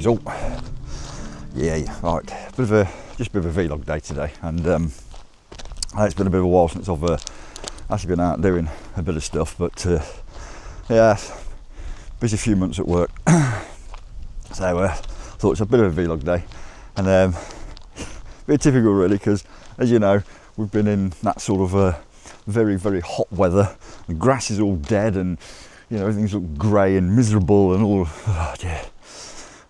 things. Oh, yeah, right. Just a bit of a vlog day today, and it's been a bit of a while since I've actually been out doing a bit of stuff, but yeah, busy few months at work. So I thought it's a bit of a vlog day, and a bit typical really, because as you know, we've been in that sort of very, very hot weather. The grass is all dead, and you know, everything's look grey and miserable and all. Oh dear.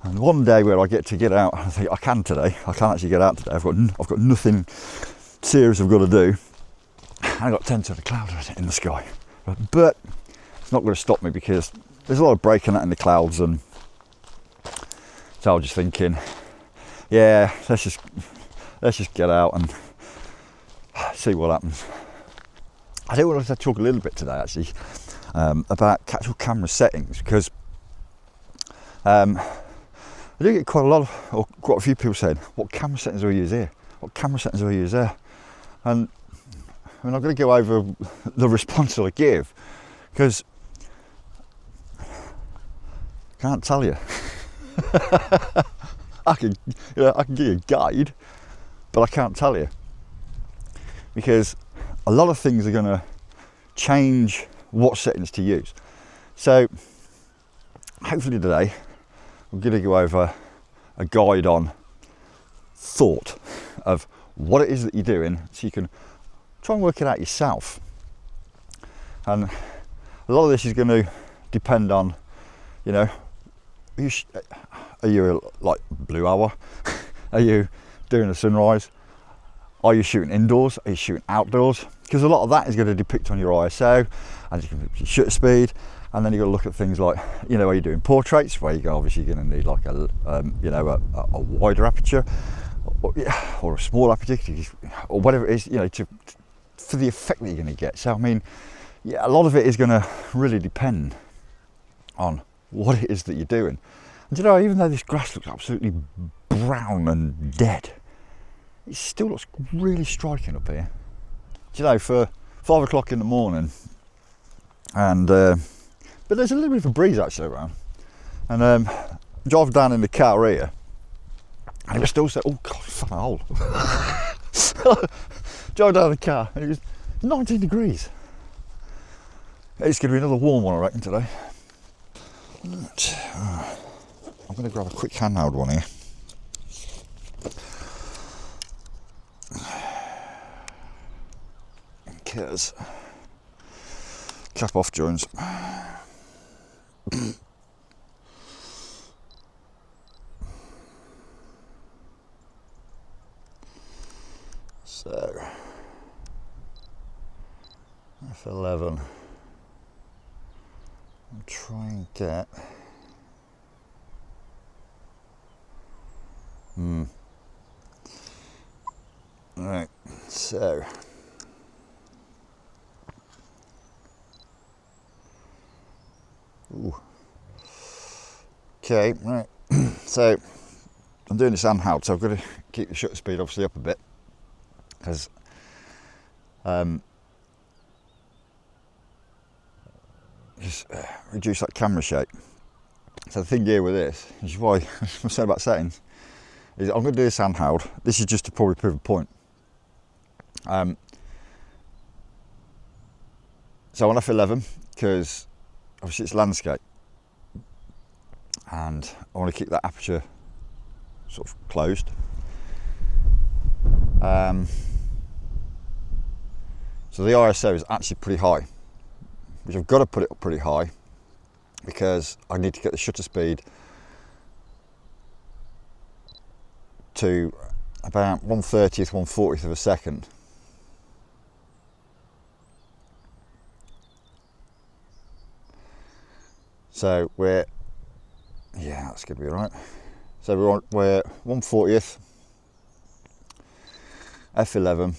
And one day where I get to get out, I think I can today. I can actually get out today. I've got nothing serious I've got to do. I got 10 to the cloud in the sky, but it's not going to stop me because there's a lot of breaking out in the clouds, and so I was just thinking, yeah, let's just get out and see what happens. I do want to talk a little bit today actually about actual camera settings, because I do get quite a few people saying, what camera settings do I use here? What camera settings do I use there? And I mean, I'm going to go over the response that I give, because I can't tell you. I can give you a guide, but I can't tell you, because a lot of things are going to change what settings to use. So hopefully today I'm going to go over a guide on thought of what it is that you're doing, so you can try and work it out yourself. And a lot of this is going to depend on, you know, are you like blue hour? Are you doing a sunrise? Are you shooting indoors? Are you shooting outdoors? Because a lot of that is going to depict on your ISO, and you can your shutter speed, and then you've got to look at things like, you know, are you doing portraits, where you're obviously going to need like a wider aperture, or a small aperture, or whatever it is, you know, for the effect that you're going to get. So I mean, yeah, a lot of it is going to really depend on what it is that you're doing. And you know, even though this grass looks absolutely brown and dead, it still looks really striking up here. Do you know, for 5 o'clock in the morning, and but there's a little bit of a breeze actually around, and drive down in the car here, and it was still saying, oh god, fucking hole. Drive down the car, and it was 19 degrees. It's going to be another warm one, I reckon, today. I'm going to grab a quick handheld one here. Because cap off joints. So F11. I'll try and get right, so ooh. Okay, right. So I'm doing this handheld, so I've got to keep the shutter speed obviously up a bit, because just reduce that camera shake. So the thing here with this, which is why I'm saying about settings, is I'm going to do this handheld. This is just to probably prove a point. So on F11, because obviously it's landscape, and I want to keep that aperture sort of closed. So the ISO is actually pretty high, which I've got to put it up pretty high, because I need to get the shutter speed to about 1/30th, 1/40th of a second. So that's going to be right. So we're 1/40th, F11,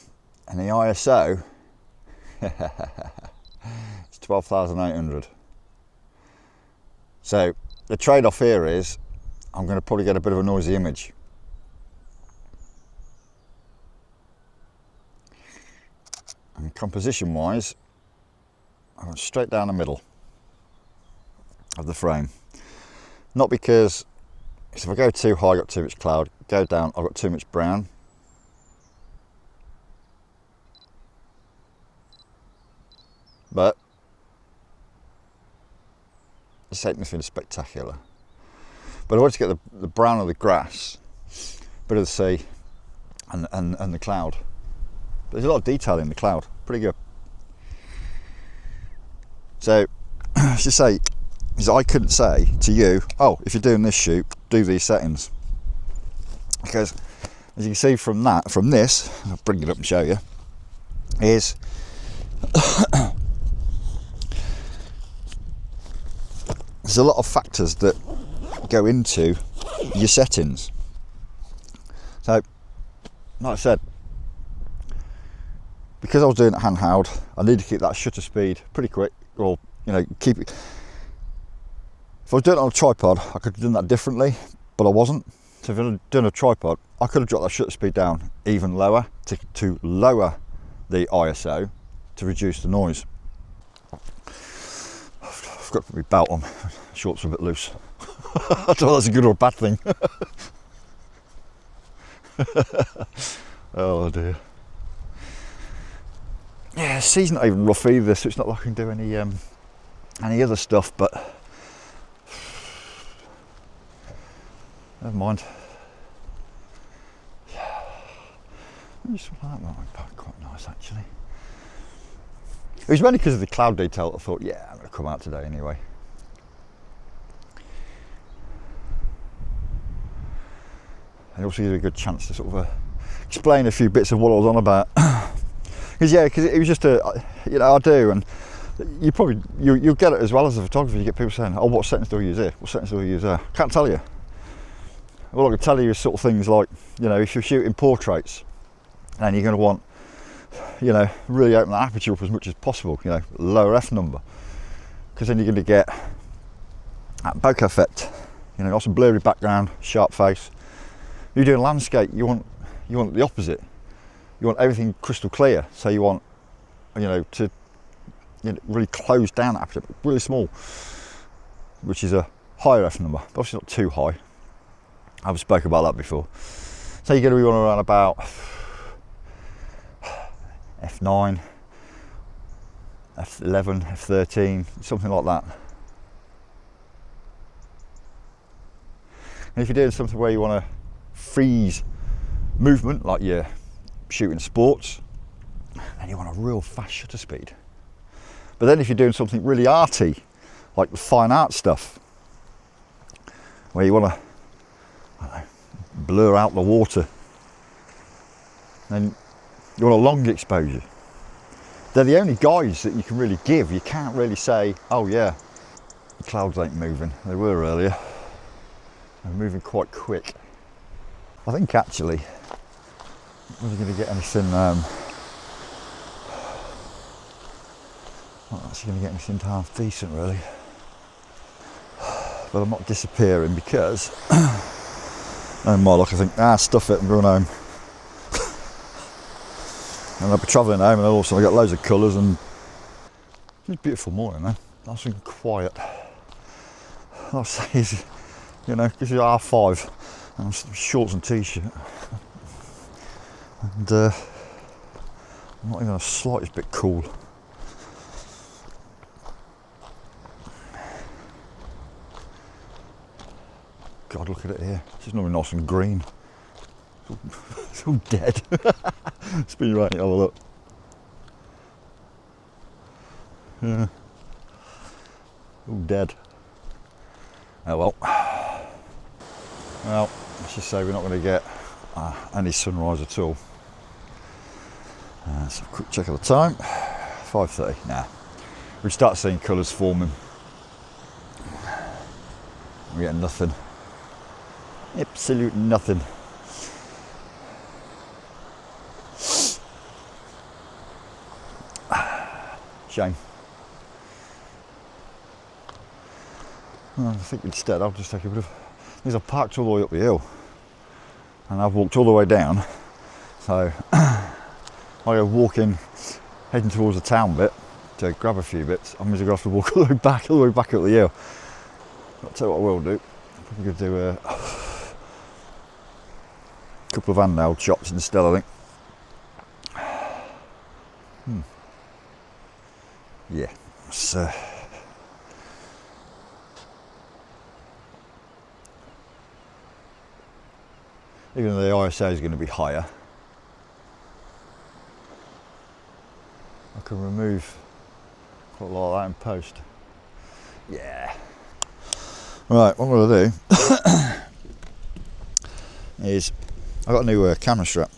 and the ISO it's 12,800. So the trade-off here is I'm going to probably get a bit of a noisy image. And composition-wise, I went straight down the middle of the frame. Not because Because if I go too high, I've got too much cloud. Go down, I've got too much brown. But this ain't nothing spectacular. But I want to get the brown of the grass, bit of the sea, and the cloud. But there's a lot of detail in the cloud. Pretty good. So, let's just say, is I couldn't say to you, oh, if you're doing this shoot, do these settings. Because, as you can see from this, I'll bring it up and show you, is there's a lot of factors that go into your settings. So, like I said, because I was doing it handheld, I need to keep that shutter speed pretty quick, or keep it. If I was doing it on a tripod, I could have done that differently, but I wasn't. So if I was doing a tripod, I could have dropped that shutter speed down even lower to lower the ISO to reduce the noise. I've got to put my belt on. Shorts are a bit loose. I don't know if that's a good or a bad thing. Oh dear. Yeah, the sea's not even rough either, so it's not like I can do any other stuff, but never mind. That might be quite nice actually. It was mainly because of the cloud detail that I thought, yeah, I'm going to come out today anyway. And it also gives you a good chance to sort of explain a few bits of what I was on about. Because it was just I do, and you'll get it as well as a photographer. You get people saying, oh, what settings do I use here? What settings do I use there? Can't tell you. All I can tell you is sort of things like, if you're shooting portraits, and you're going to want, really open the aperture up as much as possible, lower f number, because then you're going to get that bokeh effect, also blurry background, sharp face. You're doing landscape, you want the opposite. You want everything crystal clear, so you want, to really close down the aperture, but really small, which is a higher f number, but obviously not too high. I've spoken about that before. So you're going to be running around about f9, f11, f13, something like that. And if you're doing something where you want to freeze movement, like you're shooting sports, and you want a real fast shutter speed. But then if you're doing something really arty, like the fine art stuff, where you want to blur out the water, and you want a long exposure, they're the only guides that you can really give. You can't really say, oh yeah, the clouds ain't moving. They were earlier. They're moving quite quick. I think actually we're going to get anything not actually going to get anything half decent really, but I'm not disappearing because no more luck. I think stuff it, I'm going home. And I'll be travelling home, and also I get loads of colours, and it's a beautiful morning man, nice and quiet. I'll say is, because it's 5:30 and I'm shorts and t-shirt, and I'm not even the slightest bit cool. God, look at it here. It's just not nice and green. It's all dead. Spin you right, have a look. Yeah. All dead. Oh well. Well, let's just say we're not going to get any sunrise at all. So a quick check of the time. 5:30. Nah. We start seeing colours forming. We get nothing. Absolute nothing. Shame. Well, I think instead I'll just take a bit of, because I've parked all the way up the hill and I've walked all the way down, so I go walking, heading towards the town bit to grab a few bits. I'm just going to have to walk all the way back up the hill. I'll tell you what I will do. I'm probably going to do couple of handheld shots instead, I think. Yeah, it's, even though the ISO is going to be higher, I can remove quite a lot of that in post. Yeah. Right, what I'm going to do is, I've got a new camera strap.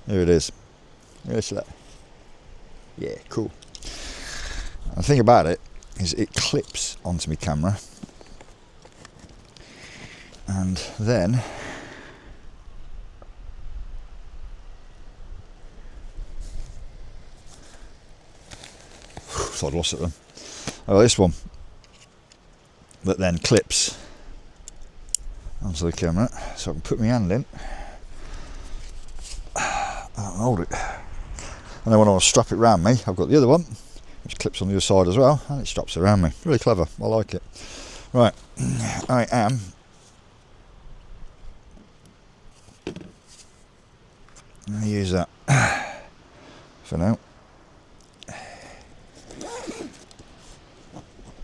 Here it is. Here's that. Yeah, cool. And the thing about it is it clips onto my camera, and then so I'd lost it then. Oh, this one that then clips onto the camera, so I can put my hand in and hold it. And then when I want to strap it around me, I've got the other one which clips on the other side as well, and it straps around me. Really clever, I like it. Right, I am going to use that for now,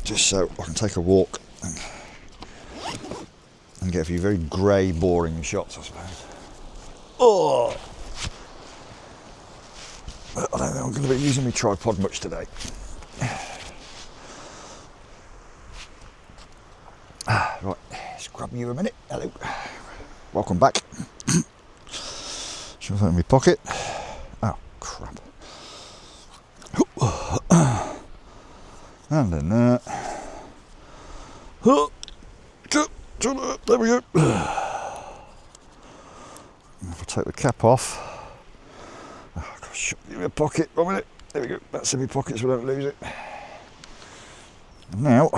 just so I can take a walk and get a few very grey, boring shots, I suppose. Oh! I don't think I'm going to be using my tripod much today. Right, let's grab you a minute. Hello. Welcome back. Shove that in my pocket. Oh, crap. And then that. There we go. I'll take the cap off. Oh, I've got to shove it in my pocket. 1 minute. There we go. That's in my pocket so I don't lose it. Now,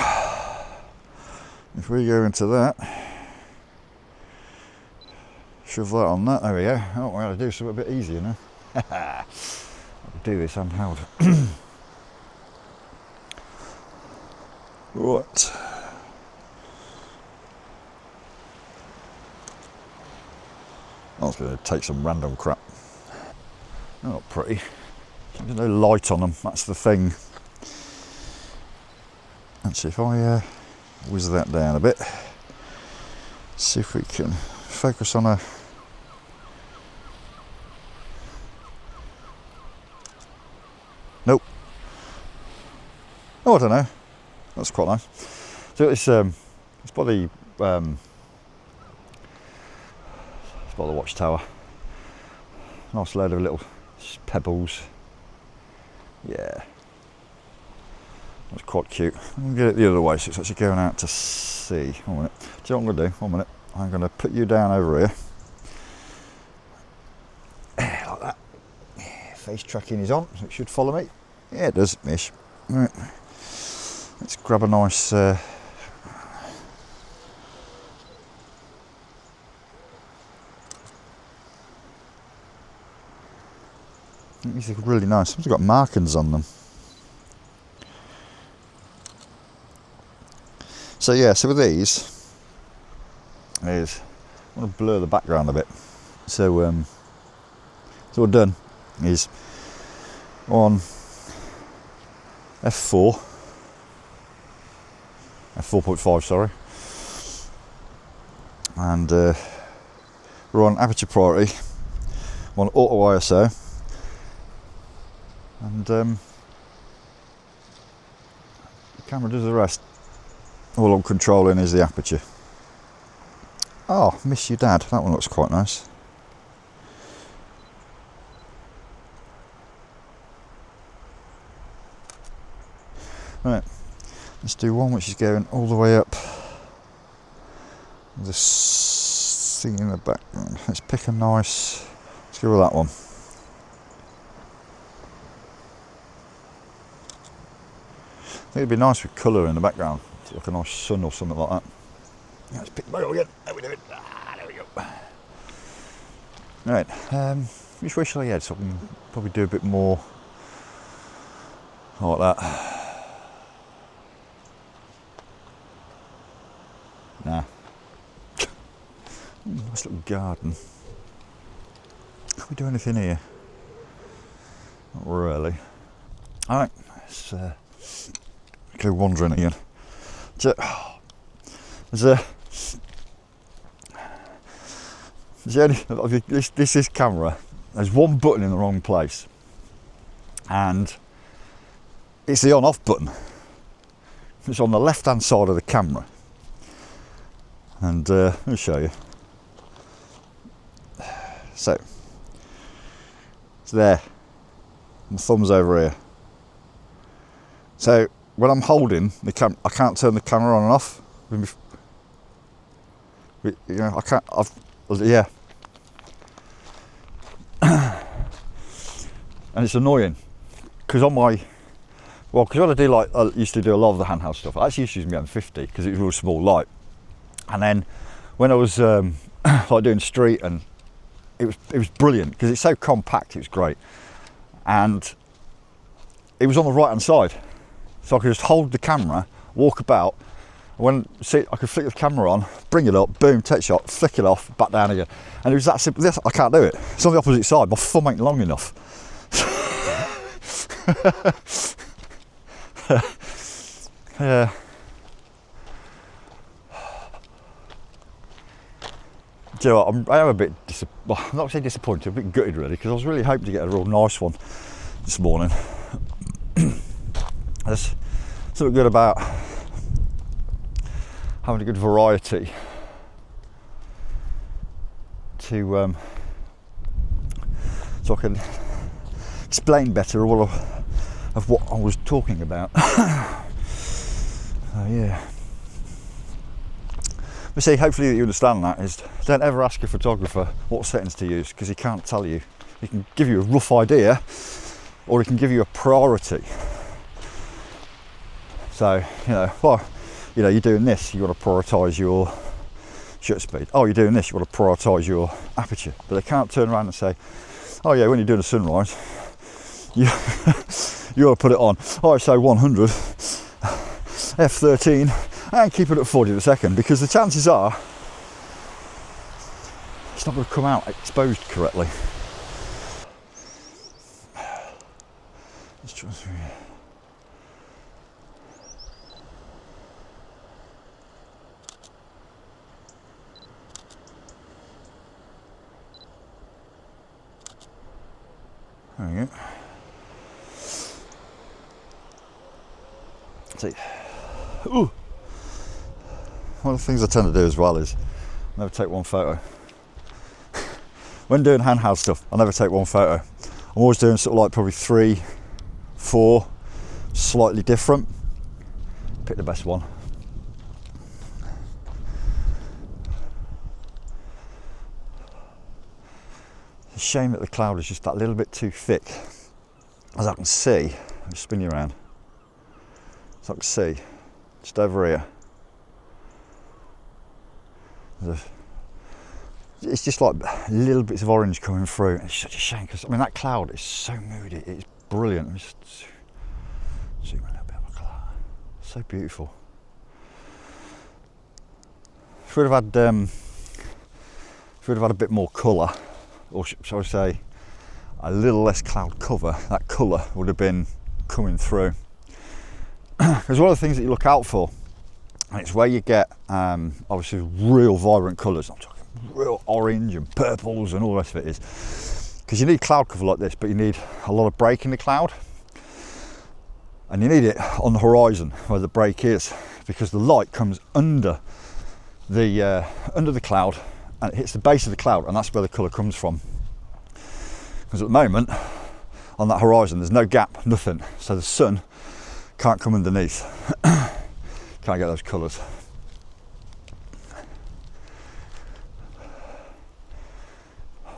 if we go into that, shove that on that. There we go. Oh, we're going to do something a bit easier now. I'll do this handheld. Right. I was going to take some random crap. They're not pretty. There's no light on them, that's the thing. Actually, if I whiz that down a bit, see if we can focus on a... Nope. Oh, I don't know. That's quite nice. So it's by the watchtower. Nice load of little pebbles. Yeah, that's quite cute. I'm gonna get it the other way so it's actually going out to sea. 1 minute. Do you know what I'm gonna do? 1 minute. I'm gonna put you down over here. Like that. Face tracking is on, so it should follow me. Yeah, it does, ish. Right. Let's grab a nice these are really nice. They've got markings on them. So yeah, so with these is I want to blur the background a bit. So what I've done is on f4.5, sorry, and we're on aperture priority, on auto ISO, and the camera does the rest. All I'm controlling is the aperture. Oh, Miss Your Dad, that one looks quite nice. Right, let's do one which is going all the way up. This thing in the background. Let's pick a nice, let's go with that one. I think it'd be nice with colour in the background, like a nice sun or something like that. Let's pick the barrel again. There we do it. There we go. Right, which way shall I head so I can probably do a bit more like that. Nah. Nice little garden. we do anything here? Not really. Alright, let's go wandering again. This camera, there's one button in the wrong place, and it's the on-off button. It's on the left-hand side of the camera, and let me show you. So it's there. My thumb's over here. So when I'm holding the camera, I can't turn the camera on and off. You know, I can't. Yeah. And it's annoying because on my, because when I do, like, I used to do a lot of the handheld stuff. I actually used to use my M50 because it was a real small light. And then when I was like doing street, and it was brilliant because it's so compact. It was great, and it was on the right hand side, so I could just hold the camera, walk about. I could flick the camera on, bring it up, boom, take shot, flick it off, back down again. And it was that simple. I can't do it. It's on the opposite side. My thumb ain't long enough. Yeah. Do you know what, I am a bit, I'm not saying disappointed, a bit gutted really, because I was really hoping to get a real nice one this morning. There's something good about having a good variety to so I can explain better all of what I was talking about. Yeah. But see, hopefully you understand that is, don't ever ask a photographer what settings to use, because he can't tell you. He can give you a rough idea, or he can give you a priority. So, you know, well, you know, you're doing this, you've got to prioritise your shutter speed. Oh, you're doing this, you've got to prioritise your aperture. But they can't turn around and say, oh yeah, when you're doing a sunrise, you got to put it on ISO 100, f13, and keep it at 40 a second, because the chances are it's not going to come out exposed correctly. Let's try through here. There we go. See. Ooh. One of the things I tend to do as well is never take one photo. When doing handheld stuff, I never take one photo. I'm always doing sort of like probably 3, 4, slightly different. Pick the best one. It's a shame that the cloud is just that little bit too thick. As I can see, I'll just spin you around. As I can see, just over here, it's just like little bits of orange coming through. It's such a shame, because I mean that cloud is so moody. It's brilliant. Let me just zoom in a little bit on the cloud. So beautiful. If we'd have had a bit more colour, or shall I say a little less cloud cover, that colour would have been coming through. Because one of the things that you look out for, and it's where you get obviously real vibrant colours. I'm talking real orange and purples and all the rest of it, is because you need cloud cover like this, but you need a lot of break in the cloud, and you need it on the horizon where the break is, because the light comes under the cloud and it hits the base of the cloud, and that's where the colour comes from. Because at the moment on that horizon there's no gap, nothing, so the sun can't come underneath. Can't get those colours.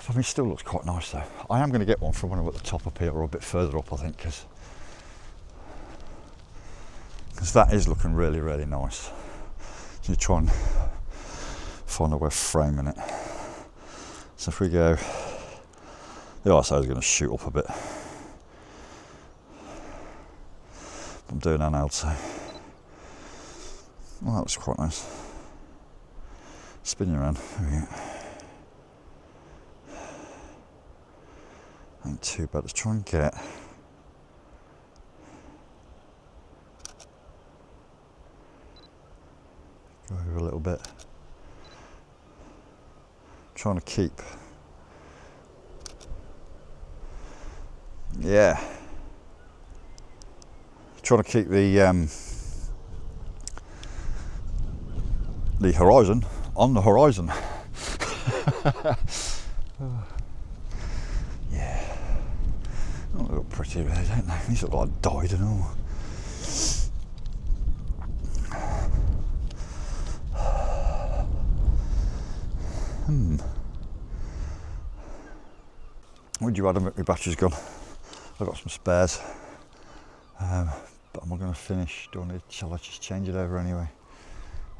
I mean, it still looks quite nice though. I am going to get one from when I'm at the top up here, or a bit further up, I think, because that is looking really, really nice. So you try and find a way of framing it. So if we go, the ISO is going to shoot up a bit. I'm doing handheld, so well, that was quite nice. Spin you around. There we go. Ain't too bad. Let's try and get go over a little bit. Trying to keep, yeah, trying to keep the horizon on the horizon. Yeah, oh, they look pretty there, don't they? These look like dyed and all. Would you rather my battery's gone? I've got some spares, but am I going to finish? Shall I just change it over anyway?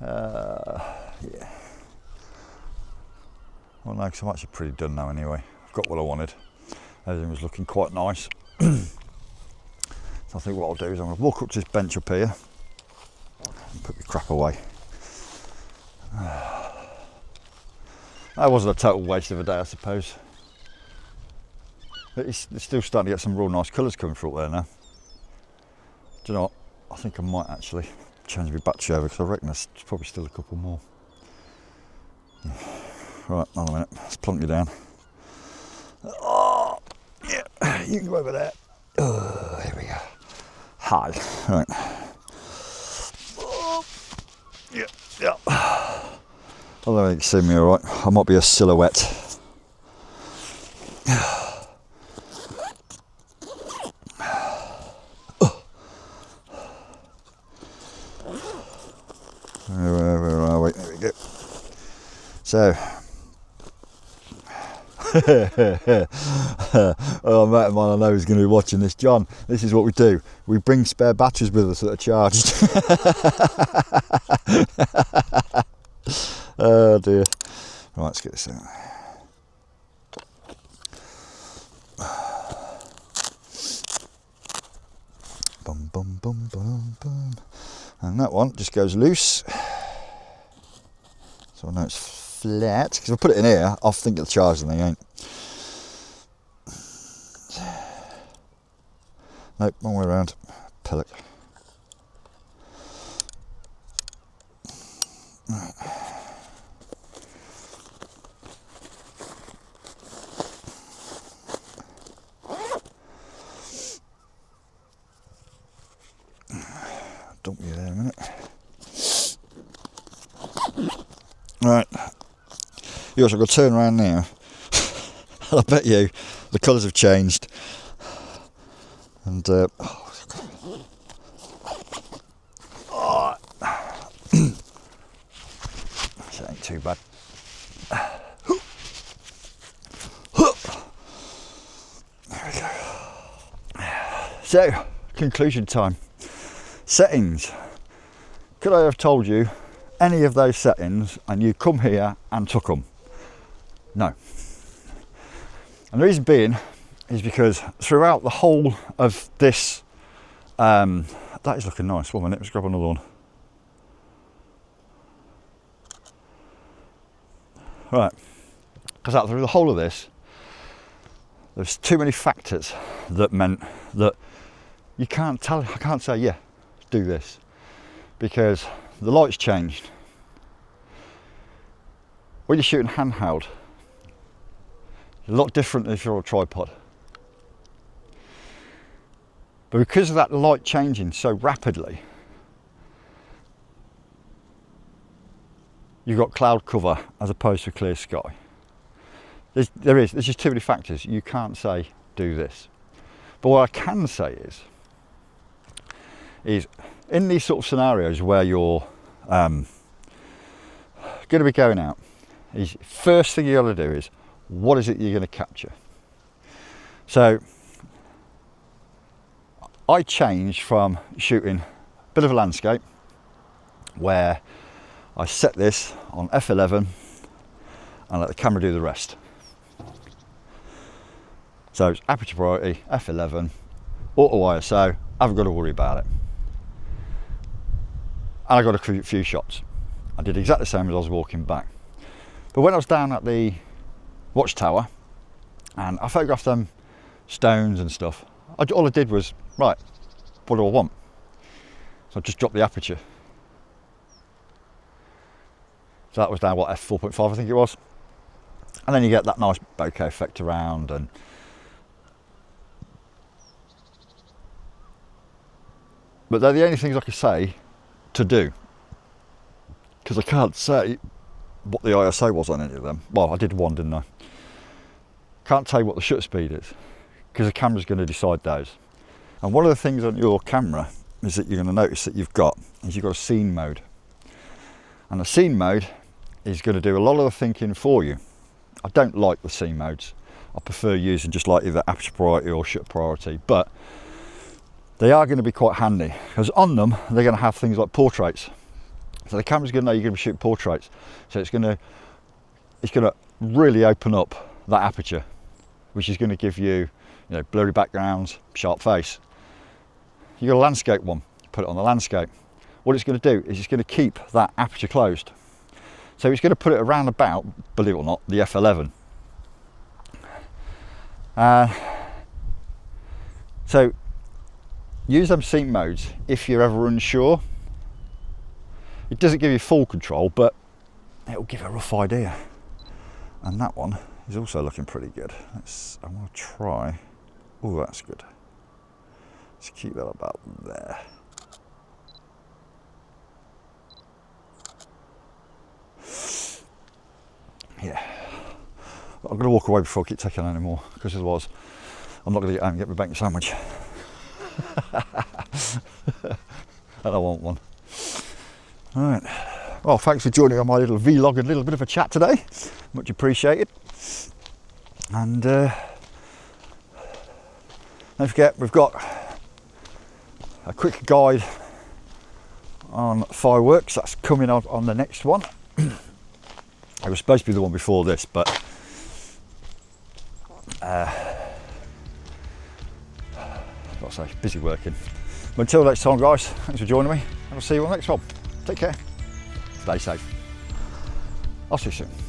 Yeah. Well, no, because I'm actually pretty done now anyway. I've got what I wanted. Everything was looking quite nice. So I think what I'll do is I'm going to walk up to this bench up here and put my crap away. That wasn't a total waste of a day, I suppose. It's still starting to get some real nice colours coming through up there now. Do you know what? I think I might actually change my battery over because I reckon there's probably still a couple more. Yeah. Right, hold on a minute. Let's plunk you down. Oh, yeah, you can go over there. Oh, here we go. Hi. Right. Oh, yeah, yeah. Although you can see me all right. I might be a silhouette. Where are we? There we go. So, oh, a mate of mine I know is going to be watching this. John, this is what we do. We bring spare batteries with us that are charged. Oh dear. Right, let's get this out. Bum, bum, bum, bum, bum. And that one just goes loose. So I know it's flat. Because if I put it in here, I'll think it'll charge and they ain't. Nope, wrong way around. Pellet. Right. Dump you there a minute. Right. You also got to turn around now. I bet you the colours have changed. And oh, that ain't too bad. There we go. So, conclusion time. Settings. Could I have told you any of those settings and you come here and took them? No. And the reason being is because throughout the whole of this, that is looking nice. 1 minute, let's grab another one. Right, because out through the whole of this, there's too many factors that meant that you can't tell, I can't say, yeah, do this, because the light's changed. When you're shooting handheld, it's a lot different if you're on a tripod. But because of that light changing so rapidly, you've got cloud cover as opposed to clear sky. There's just too many factors. You can't say, do this. But what I can say is in these sort of scenarios where you're going to be going out, first thing you got to do is, what is it you're going to capture? So I changed from shooting a bit of a landscape where I set this on f11 and let the camera do the rest. So it's aperture priority, f11, auto ISO, haven't got to worry about it. And I got a few shots. I did exactly the same as I was walking back. But when I was down at the watchtower and I photographed them stones and stuff. All I did was, right, what do I want? So I just dropped the aperture. So that was down, what, f4.5 I think it was. And then you get that nice bokeh effect around. But they're the only things I can say to do, because I can't say what the ISO was on any of them. Well, I did one, didn't I? Can't tell you what the shutter speed is, because the camera's going to decide those. And one of the things on your camera is that you're going to notice that you've got a scene mode. And the scene mode is going to do a lot of the thinking for you. I don't like the scene modes. I prefer using just like either aperture priority or shutter priority, but they are going to be quite handy, because on them they're going to have things like portraits. So the camera's going to know you're going to be shooting portraits. So it's going to really open up that aperture, which is going to give you, blurry backgrounds, sharp face. You got a landscape one, put it on the landscape. What it's going to do is it's going to keep that aperture closed. So it's going to put it around about, believe it or not, the f11. So use them scene modes if you're ever unsure. It doesn't give you full control, but it'll give a rough idea. And that one is also looking pretty good. I want to try. Oh, that's good. Let's keep that about there. Yeah. I'm going to walk away before I keep taking any more, because otherwise I'm not going to get home and get my bacon sandwich. And I want one. All right. Well, thanks for joining on my little vlog and little bit of a chat today. Much appreciated. And don't forget, we've got a quick guide on fireworks. That's coming out on the next one. It was supposed to be the one before this, but I'll say, busy working. But until next time, guys, thanks for joining me, and I'll see you on the next one. Take care, stay safe. I'll see you soon.